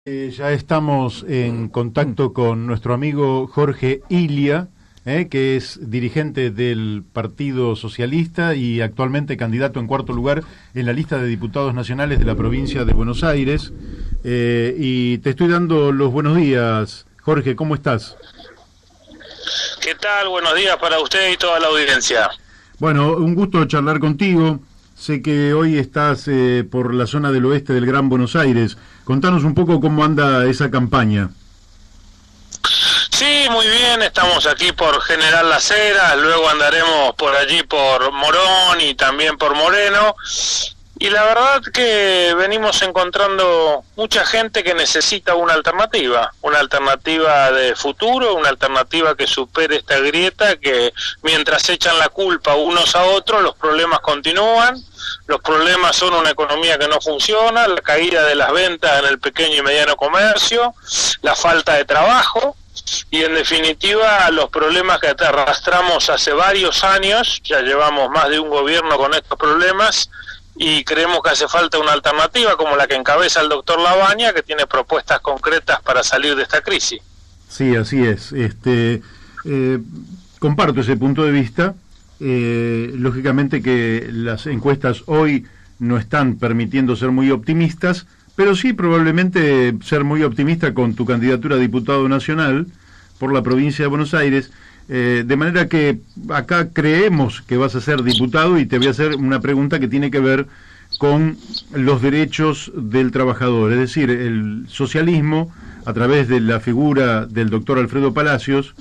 Ya estamos en contacto con nuestro amigo Jorge Ilia, que es dirigente del Partido Socialista y actualmente candidato en cuarto lugar en la lista de diputados nacionales de la provincia de Buenos Aires. Y te estoy dando los buenos días. Jorge, ¿cómo estás? ¿Qué tal? Buenos días para usted y toda la audiencia. Bueno, un gusto charlar contigo. Sé que hoy estás por la zona del oeste del Gran Buenos Aires. Contanos un poco cómo anda esa campaña. Sí, muy bien, estamos aquí por General Las Heras, luego andaremos por allí por Morón y también por Moreno. Y la verdad que venimos encontrando mucha gente que necesita una alternativa de futuro, una alternativa que supere esta grieta que mientras echan la culpa unos a otros, los problemas continúan. Los problemas son una economía que no funciona, la caída de las ventas en el pequeño y mediano comercio, la falta de trabajo y en definitiva los problemas que arrastramos hace varios años. Ya llevamos más de un gobierno con estos problemas y creemos que hace falta una alternativa como la que encabeza el doctor Labaña, que tiene propuestas concretas para salir de esta crisis. Sí, así es. Comparto ese punto de vista. Lógicamente que las encuestas hoy no están permitiendo ser muy optimistas, pero sí probablemente ser muy optimista con tu candidatura a diputado nacional por la provincia de Buenos Aires. De manera que acá creemos que vas a ser diputado y te voy a hacer una pregunta que tiene que ver con los derechos del trabajador. Es decir, el socialismo, a través de la figura del doctor Alfredo Palacios,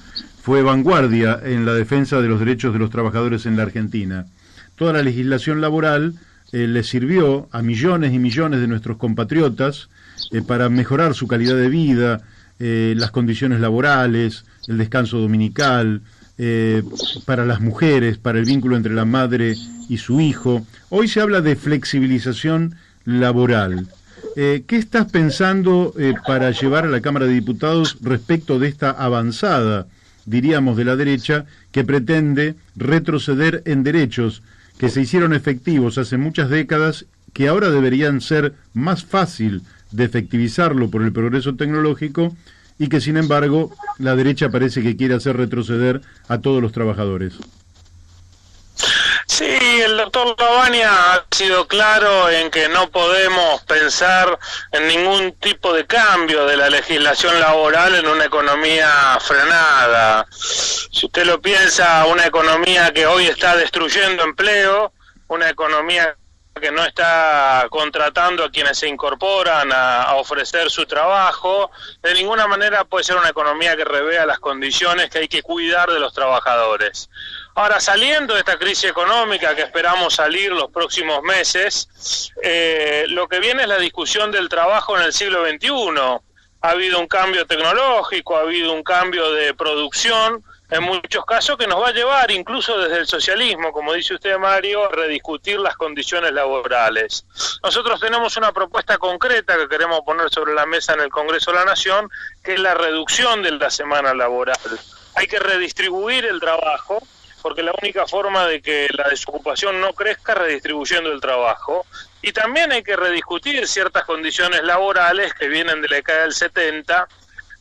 fue vanguardia en la defensa de los derechos de los trabajadores en la Argentina. Toda la legislación laboral le sirvió a millones y millones de nuestros compatriotas para mejorar su calidad de vida, las condiciones laborales, el descanso dominical, para las mujeres, para el vínculo entre la madre y su hijo. Hoy se habla de flexibilización laboral. ¿Qué estás pensando para llevar a la Cámara de Diputados respecto de esta avanzada, diríamos, de la derecha, que pretende retroceder en derechos que se hicieron efectivos hace muchas décadas, que ahora deberían ser más fácil de efectivizarlo por el progreso tecnológico, y que sin embargo la derecha parece que quiere hacer retroceder a todos los trabajadores? Sí, el doctor Labaña ha sido claro en que no podemos pensar en ningún tipo de cambio de la legislación laboral en una economía frenada. Si usted lo piensa, una economía que hoy está destruyendo empleo, una economía que no está contratando a quienes se incorporan a ofrecer su trabajo, de ninguna manera puede ser una economía que revea las condiciones que hay que cuidar de los trabajadores. Ahora, saliendo de esta crisis económica que esperamos salir los próximos meses, lo que viene es la discusión del trabajo en el siglo XXI. Ha habido un cambio tecnológico, ha habido un cambio de producción, en muchos casos que nos va a llevar, incluso desde el socialismo, como dice usted, Mario, a rediscutir las condiciones laborales. Nosotros tenemos una propuesta concreta que queremos poner sobre la mesa en el Congreso de la Nación, que es la reducción de la semana laboral. Hay que redistribuir el trabajo, porque la única forma de que la desocupación no crezca es redistribuyendo el trabajo. Y también hay que rediscutir ciertas condiciones laborales que vienen de la década del 70,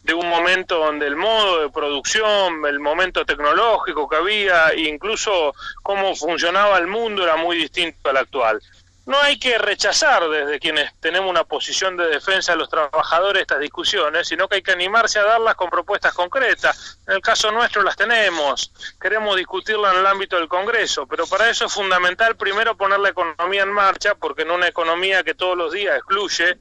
de un momento donde el modo de producción, el momento tecnológico que había, incluso cómo funcionaba el mundo era muy distinto al actual. No hay que rechazar desde quienes tenemos una posición de defensa de los trabajadores estas discusiones, sino que hay que animarse a darlas con propuestas concretas. En el caso nuestro las tenemos, queremos discutirlas en el ámbito del Congreso, pero para eso es fundamental primero poner la economía en marcha, porque en una economía que todos los días excluye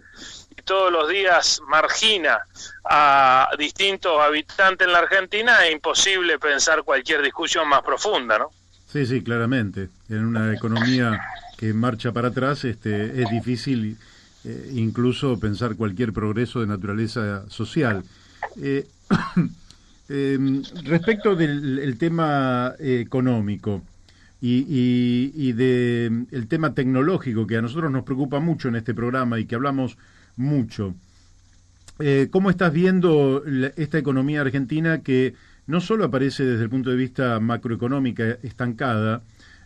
y todos los días margina a distintos habitantes en la Argentina, es imposible pensar cualquier discusión más profunda, ¿no? Sí, sí, claramente. En una economía que marcha para atrás, es difícil incluso pensar cualquier progreso de naturaleza social. Respecto del tema económico y de el tema tecnológico, que a nosotros nos preocupa mucho en este programa y que hablamos mucho, ¿cómo estás viendo esta economía argentina que no solo aparece desde el punto de vista macroeconómica estancada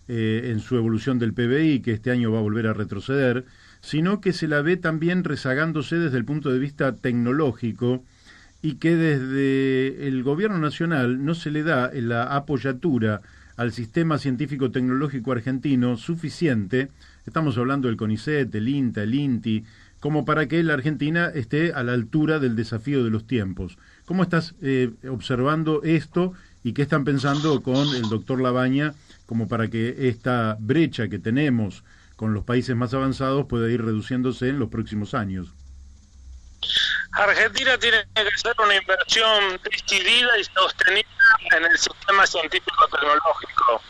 en su evolución del PBI, que este año va a volver a retroceder, sino que se la ve también rezagándose desde el punto de vista tecnológico y que desde el gobierno nacional no se le da la apoyatura al sistema científico-tecnológico argentino suficiente. Estamos hablando del CONICET, el INTA, el INTI, como para que la Argentina esté a la altura del desafío de los tiempos. ¿Cómo estás observando esto y qué están pensando con el doctor Labaña como para que esta brecha que tenemos con los países más avanzados pueda ir reduciéndose en los próximos años? Argentina tiene que hacer una inversión decidida y sostenida en el sistema científico-tecnológico.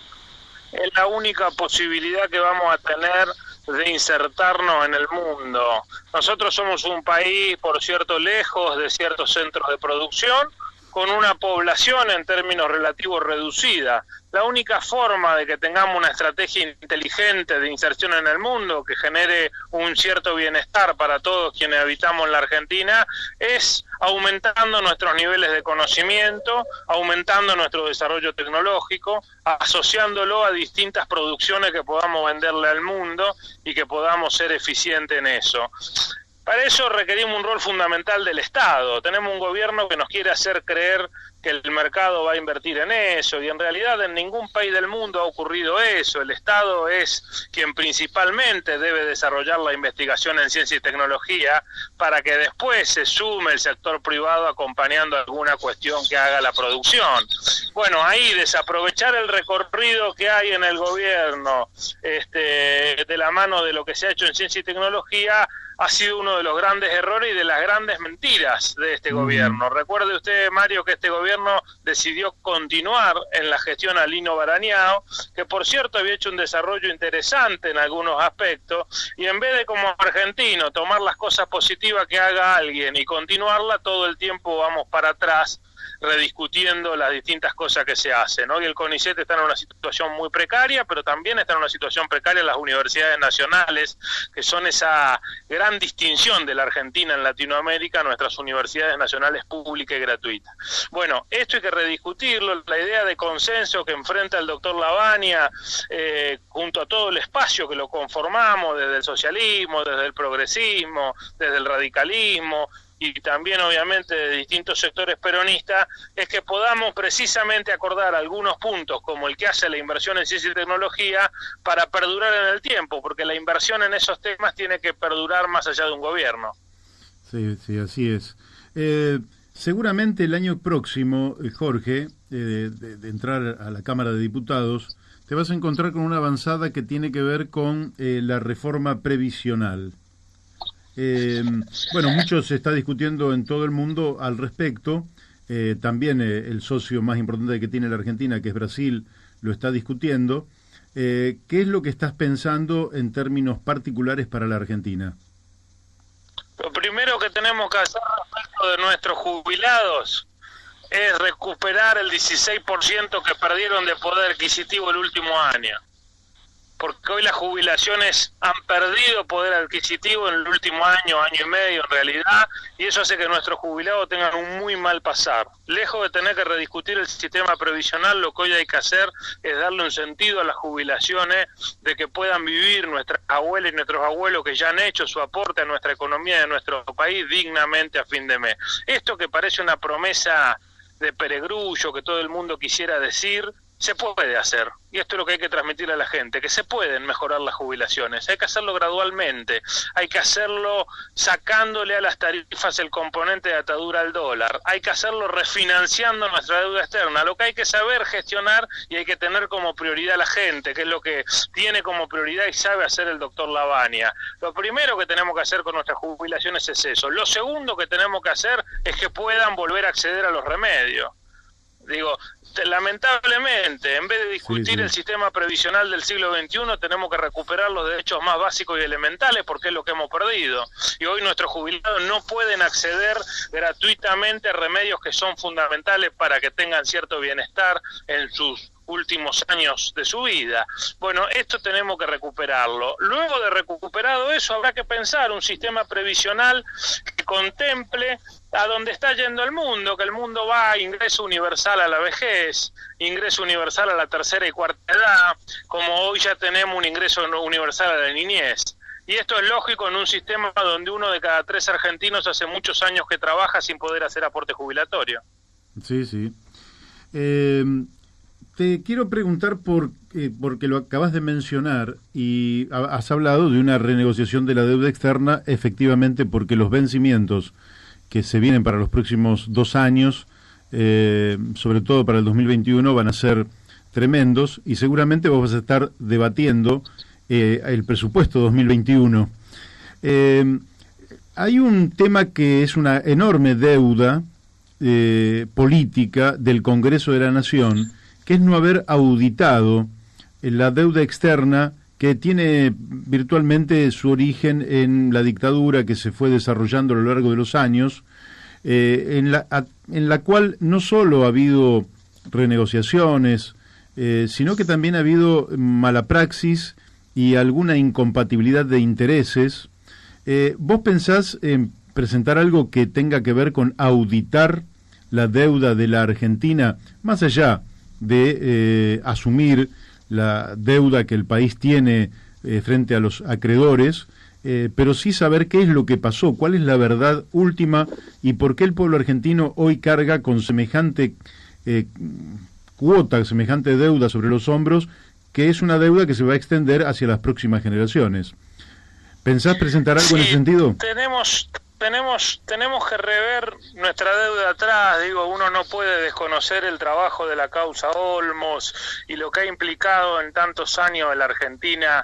Es la única posibilidad que vamos a tener de insertarnos en el mundo. Nosotros somos un país, por cierto, lejos de ciertos centros de producción, con una población en términos relativos reducida. La única forma de que tengamos una estrategia inteligente de inserción en el mundo, que genere un cierto bienestar para todos quienes habitamos en la Argentina, es aumentando nuestros niveles de conocimiento, aumentando nuestro desarrollo tecnológico, asociándolo a distintas producciones que podamos venderle al mundo y que podamos ser eficientes en eso. Para eso requerimos un rol fundamental del Estado. Tenemos un gobierno que nos quiere hacer creer que el mercado va a invertir en eso, y en realidad en ningún país del mundo ha ocurrido eso. El Estado es quien principalmente debe desarrollar la investigación en ciencia y tecnología para que después se sume el sector privado acompañando alguna cuestión que haga la producción. Bueno, ahí desaprovechar el recorrido que hay en el gobierno de la mano de lo que se ha hecho en ciencia y tecnología ha sido uno de los grandes errores y de las grandes mentiras de este gobierno. Recuerde usted, Mario, que este gobierno decidió continuar en la gestión a Lino Barañao, que por cierto había hecho un desarrollo interesante en algunos aspectos, y en vez de como argentino tomar las cosas positivas que haga alguien y continuarla, todo el tiempo vamos para atrás, rediscutiendo las distintas cosas que se hacen. Hoy el CONICET está en una situación muy precaria, pero también está en una situación precaria las universidades nacionales, que son esa gran distinción de la Argentina en Latinoamérica, nuestras universidades nacionales públicas y gratuitas. Bueno, esto hay que rediscutirlo. La idea de consenso que enfrenta el doctor Labaña, junto a todo el espacio que lo conformamos, desde el socialismo, desde el progresismo, desde el radicalismo, y también obviamente de distintos sectores peronistas, es que podamos precisamente acordar algunos puntos como el que hace la inversión en ciencia y tecnología para perdurar en el tiempo, porque la inversión en esos temas tiene que perdurar más allá de un gobierno. Sí, sí, así es. Seguramente el año próximo, Jorge, de entrar a la Cámara de Diputados, te vas a encontrar con una avanzada que tiene que ver con la reforma previsional. Bueno, mucho se está discutiendo en todo el mundo al respecto. También el socio más importante que tiene la Argentina, que es Brasil, lo está discutiendo. ¿Qué es lo que estás pensando en términos particulares para la Argentina? Lo primero que tenemos que hacer respecto de nuestros jubilados es recuperar el 16% que perdieron de poder adquisitivo el último año. Porque hoy las jubilaciones han perdido poder adquisitivo en el último año, año y medio en realidad, y eso hace que nuestros jubilados tengan un muy mal pasar. Lejos de tener que rediscutir el sistema previsional, lo que hoy hay que hacer es darle un sentido a las jubilaciones, de que puedan vivir nuestras abuelas y nuestros abuelos que ya han hecho su aporte a nuestra economía y a nuestro país dignamente a fin de mes. Esto que parece una promesa de perogrullo que todo el mundo quisiera decir, se puede hacer, y esto es lo que hay que transmitir a la gente, que se pueden mejorar las jubilaciones, hay que hacerlo gradualmente, hay que hacerlo sacándole a las tarifas el componente de atadura al dólar, hay que hacerlo refinanciando nuestra deuda externa. Lo que hay que saber gestionar y hay que tener como prioridad a la gente, que es lo que tiene como prioridad y sabe hacer el doctor Labaña. Lo primero que tenemos que hacer con nuestras jubilaciones es eso. Lo segundo que tenemos que hacer es que puedan volver a acceder a los remedios. Digo, lamentablemente, en vez de discutir el sistema previsional del siglo XXI, tenemos que recuperar los derechos más básicos y elementales, porque es lo que hemos perdido. Y hoy nuestros jubilados no pueden acceder gratuitamente a remedios que son fundamentales para que tengan cierto bienestar en sus últimos años de su vida. Bueno, esto tenemos que recuperarlo. Luego de recuperado eso, habrá que pensar un sistema previsional que contemple a dónde está yendo el mundo, que el mundo va a ingreso universal a la vejez, ingreso universal a la tercera y cuarta edad, como hoy ya tenemos un ingreso universal a la niñez. Y esto es lógico en un sistema donde 1 de cada 3 argentinos hace muchos años que trabaja sin poder hacer aporte jubilatorio. Sí, sí. Te quiero preguntar porque lo acabas de mencionar y has hablado de una renegociación de la deuda externa, efectivamente, porque los vencimientos que se vienen para los próximos 2 años, sobre todo para el 2021, van a ser tremendos y seguramente vos vas a estar debatiendo el presupuesto 2021. Hay un tema que es una enorme deuda política del Congreso de la Nación, que es no haber auditado la deuda externa que tiene virtualmente su origen en la dictadura que se fue desarrollando a lo largo de los años, en la cual no solo ha habido renegociaciones, sino que también ha habido mala praxis y alguna incompatibilidad de intereses. ¿Vos pensás en presentar algo que tenga que ver con auditar la deuda de la Argentina, más allá de asumir la deuda que el país tiene frente a los acreedores, pero sí saber qué es lo que pasó, cuál es la verdad última y por qué el pueblo argentino hoy carga con semejante cuota, semejante deuda sobre los hombros, que es una deuda que se va a extender hacia las próximas generaciones? ¿Pensás presentar algo en ese sentido? Tenemos que rever nuestra deuda atrás. Digo, uno no puede desconocer el trabajo de la causa Olmos y lo que ha implicado en tantos años en la Argentina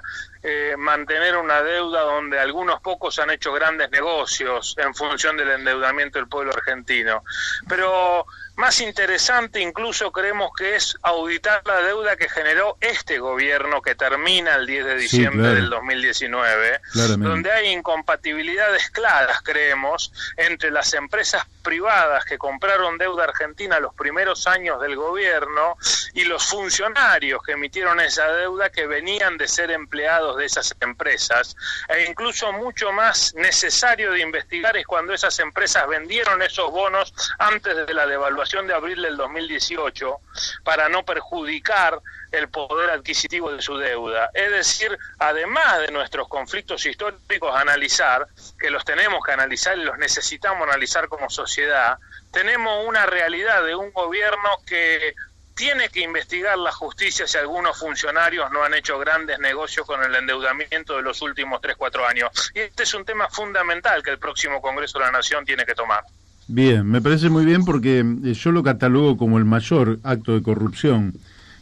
mantener una deuda donde algunos pocos han hecho grandes negocios en función del endeudamiento del pueblo argentino. Pero más interesante incluso creemos que es auditar la deuda que generó este gobierno que termina el 10 de diciembre del 2019, donde hay incompatibilidades claras, creemos, entre las empresas privadas que compraron deuda argentina los primeros años del gobierno y los funcionarios que emitieron esa deuda que venían de ser empleados de esas empresas, e incluso mucho más necesario de investigar es cuando esas empresas vendieron esos bonos antes de la devaluación de abril del 2018 para no perjudicar el poder adquisitivo de su deuda. Es decir, además de nuestros conflictos históricos a analizar, que los tenemos que analizar y los necesitamos analizar como sociedad, tenemos una realidad de un gobierno que tiene que investigar la justicia si algunos funcionarios no han hecho grandes negocios con el endeudamiento de los últimos 3-4 años. Y este es un tema fundamental que el próximo Congreso de la Nación tiene que tomar. Bien, me parece muy bien porque yo lo catalogo como el mayor acto de corrupción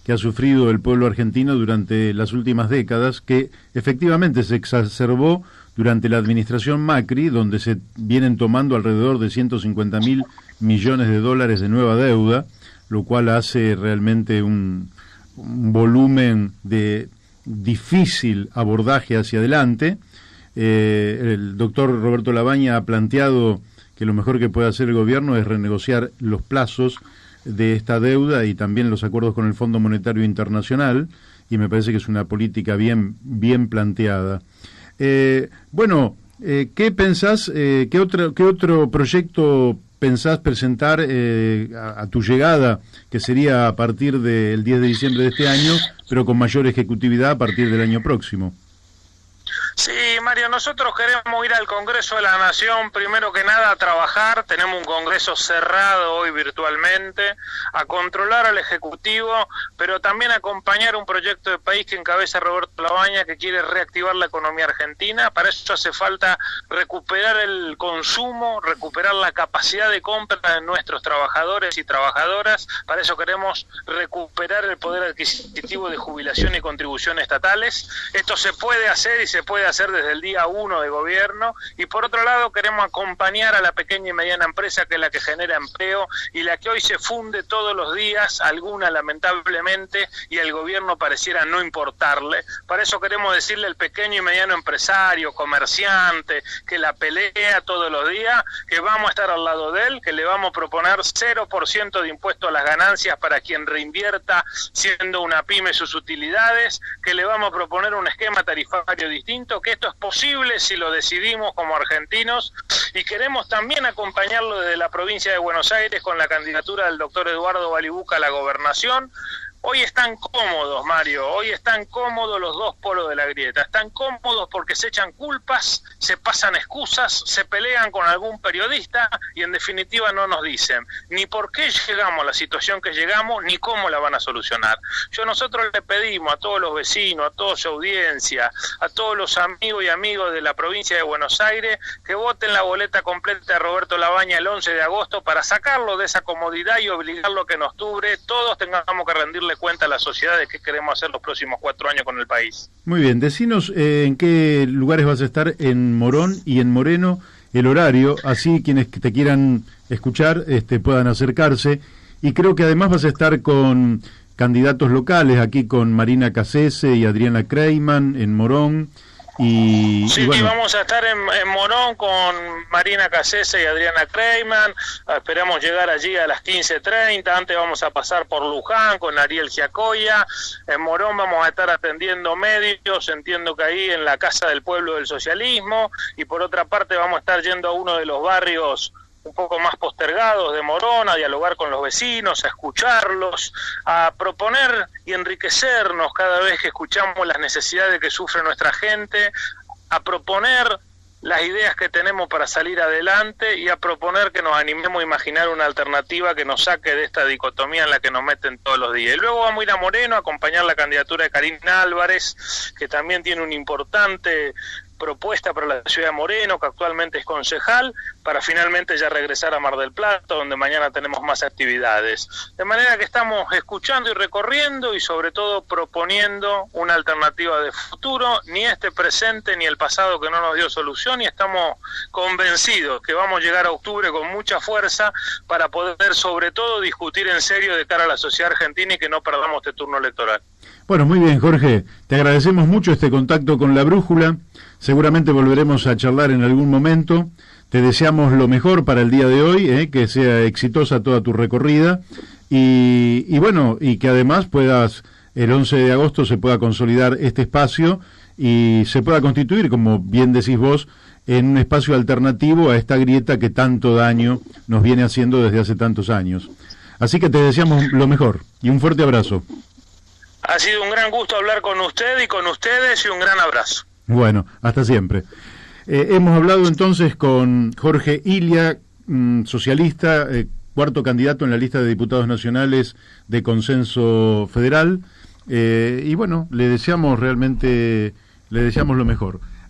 que ha sufrido el pueblo argentino durante las últimas décadas, que efectivamente se exacerbó durante la administración Macri, donde se vienen tomando alrededor de 150.000 millones de dólares de nueva deuda, lo cual hace realmente un volumen de difícil abordaje hacia adelante. El doctor Roberto Labaña ha planteado que lo mejor que puede hacer el gobierno es renegociar los plazos de esta deuda y también los acuerdos con el Fondo Monetario Internacional, y me parece que es una política bien planteada. ¿Qué pensás, qué otro proyecto pensás presentar a tu llegada, que sería a partir del 10 de diciembre de este año, pero con mayor ejecutividad a partir del año próximo? Sí, Mario, nosotros queremos ir al Congreso de la Nación, primero que nada a trabajar, tenemos un Congreso cerrado hoy virtualmente, a controlar al Ejecutivo, pero también a acompañar un proyecto de país que encabeza Roberto Labaña, que quiere reactivar la economía argentina. Para eso hace falta recuperar el consumo, recuperar la capacidad de compra de nuestros trabajadores y trabajadoras. Para eso queremos recuperar el poder adquisitivo de jubilación y contribución estatales. Esto se puede hacer y se puede hacer desde el día 1 de gobierno, y por otro lado queremos acompañar a la pequeña y mediana empresa, que es la que genera empleo y la que hoy se funde todos los días, alguna lamentablemente, y el gobierno pareciera no importarle. Para eso queremos decirle al pequeño y mediano empresario, comerciante, que la pelea todos los días, que vamos a estar al lado de él, que le vamos a proponer 0% de impuesto a las ganancias para quien reinvierta siendo una pyme sus utilidades, que le vamos a proponer un esquema tarifario distinto, que esto es posible si lo decidimos como argentinos, y queremos también acompañarlo desde la provincia de Buenos Aires con la candidatura del doctor Eduardo Balibuca a la gobernación, Hoy están cómodos, Mario, hoy están cómodos los dos polos de la grieta, están cómodos porque se echan culpas, se pasan excusas, se pelean con algún periodista y en definitiva no nos dicen ni por qué llegamos a la situación que llegamos ni cómo la van a solucionar. Nosotros le pedimos a todos los vecinos, a toda su audiencia, a todos los amigos y amigos de la provincia de Buenos Aires que voten la boleta completa de Roberto Labaña el 11 de agosto para sacarlo de esa comodidad y obligarlo a que en octubre todos tengamos que rendirle cuenta a la sociedad de qué queremos hacer los próximos 4 años con el país. Muy bien, decinos en qué lugares vas a estar en Morón y en Moreno, el horario, así quienes te quieran escuchar puedan acercarse, y creo que además vas a estar con candidatos locales, aquí con Marina Cassese y Adriana Kreiman en Morón. Sí, bueno, vamos a estar en Morón con Marina Cassese y Adriana Kreiman. Esperamos llegar allí a las 15:30. Antes vamos a pasar por Luján con Ariel Giacoya. En Morón vamos a estar atendiendo medios, entiendo que ahí en la Casa del Pueblo del Socialismo, y por otra parte vamos a estar yendo a uno de los barrios un poco más postergados de Morón, a dialogar con los vecinos, a escucharlos, a proponer y enriquecernos cada vez que escuchamos las necesidades que sufre nuestra gente, a proponer las ideas que tenemos para salir adelante y a proponer que nos animemos a imaginar una alternativa que nos saque de esta dicotomía en la que nos meten todos los días. Y luego vamos a ir a Moreno a acompañar la candidatura de Karina Álvarez, que también tiene un importante propuesta para la ciudad de Moreno, que actualmente es concejal, para finalmente ya regresar a Mar del Plata, donde mañana tenemos más actividades. De manera que estamos escuchando y recorriendo y sobre todo proponiendo una alternativa de futuro, ni este presente ni el pasado que no nos dio solución, y estamos convencidos que vamos a llegar a octubre con mucha fuerza para poder sobre todo discutir en serio de cara a la sociedad argentina y que no perdamos este turno electoral. Bueno, muy bien, Jorge, te agradecemos mucho este contacto con La Brújula. Seguramente volveremos a charlar en algún momento. Te deseamos lo mejor para el día de hoy, que sea exitosa toda tu recorrida y bueno, y que además puedas, el 11 de agosto se pueda consolidar este espacio y se pueda constituir, como bien decís vos, en un espacio alternativo a esta grieta que tanto daño nos viene haciendo desde hace tantos años. Así que te deseamos lo mejor y un fuerte abrazo. Ha sido un gran gusto hablar con usted y con ustedes y un gran abrazo. Bueno, hasta siempre. Hemos hablado entonces con Jorge Ilia, socialista, cuarto candidato en la lista de diputados nacionales de Consenso Federal, y bueno, le deseamos lo mejor.